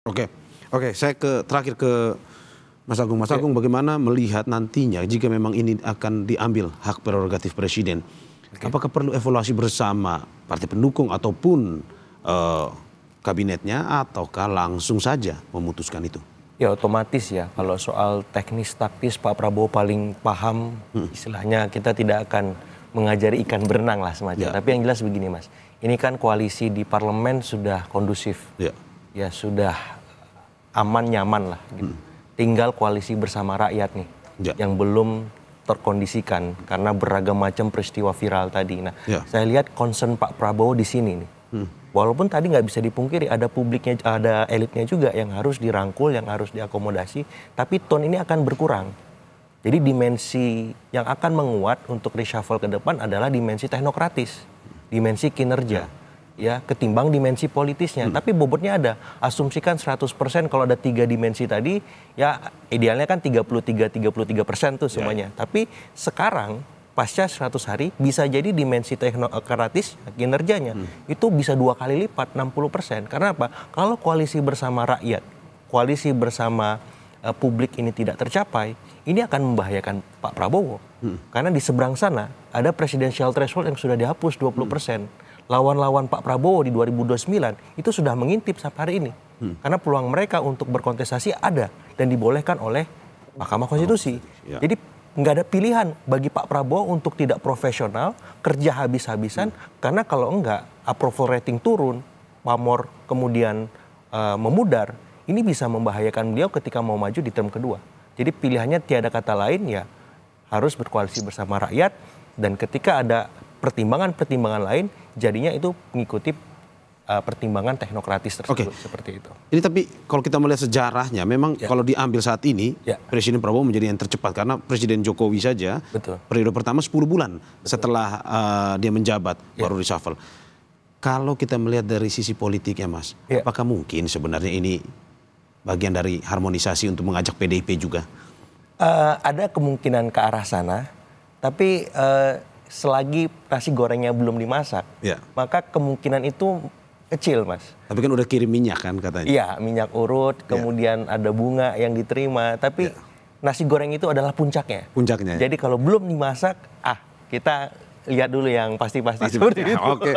Oke, oke. Saya terakhir ke Mas Agung. Mas Agung, bagaimana melihat nantinya jika memang ini akan diambil hak prerogatif presiden? Apakah perlu evaluasi bersama partai pendukung ataupun kabinetnya, ataukah langsung saja memutuskan itu? Ya otomatis ya, kalau soal teknis taktis Pak Prabowo paling paham, istilahnya kita tidak akan mengajari ikan berenang lah semacam. Tapi yang jelas begini Mas, ini kan koalisi di parlemen sudah kondusif, ya sudah aman nyaman lah. Gitu. Tinggal koalisi bersama rakyat nih, yang belum terkondisikan karena beragam macam peristiwa viral tadi. Nah, saya lihat concern Pak Prabowo di sini nih. Walaupun tadi nggak bisa dipungkiri ada publiknya, ada elitnya juga yang harus dirangkul, yang harus diakomodasi, tapi tone ini akan berkurang. Jadi dimensi yang akan menguat untuk reshuffle ke depan adalah dimensi teknokratis, dimensi kinerja, ya ketimbang dimensi politisnya. Tapi bobotnya ada. Asumsikan 100% kalau ada 3 dimensi tadi, ya idealnya kan 33% tuh semuanya. Tapi sekarang pasca 100 hari bisa jadi dimensi teknokratis kinerjanya itu bisa 2 kali lipat 60%. Karena apa? Kalau koalisi bersama rakyat, koalisi bersama publik ini tidak tercapai, ini akan membahayakan Pak Prabowo. Karena di seberang sana ada presidential threshold yang sudah dihapus 20%. Lawan-lawan Pak Prabowo di 2029 itu sudah mengintip sampai hari ini. Karena peluang mereka untuk berkontestasi ada dan dibolehkan oleh Mahkamah Konstitusi. Jadi nggak ada pilihan bagi Pak Prabowo untuk tidak profesional, kerja habis-habisan, karena kalau enggak approval rating turun, pamor kemudian memudar, ini bisa membahayakan beliau ketika mau maju di term kedua. Jadi pilihannya tiada kata lain ya harus berkoalisi bersama rakyat, dan ketika ada pertimbangan-pertimbangan lain, jadinya itu mengikuti pertimbangan teknokratis tersebut, seperti itu. Ini tapi kalau kita melihat sejarahnya, memang kalau diambil saat ini, Presiden Prabowo menjadi yang tercepat karena Presiden Jokowi saja periode pertama 10 bulan setelah dia menjabat baru reshuffle. Kalau kita melihat dari sisi politiknya Mas, apakah mungkin sebenarnya ini bagian dari harmonisasi untuk mengajak PDIP juga? Ada kemungkinan ke arah sana, tapi selagi nasi gorengnya belum dimasak, maka kemungkinan itu kecil Mas. Tapi kan udah kirim minyak kan katanya. Iya, minyak urut, kemudian ada bunga yang diterima. Tapi nasi goreng itu adalah puncaknya. Puncaknya. Jadi kalau belum dimasak, kita lihat dulu yang pasti-pasti seperti itu. Oke.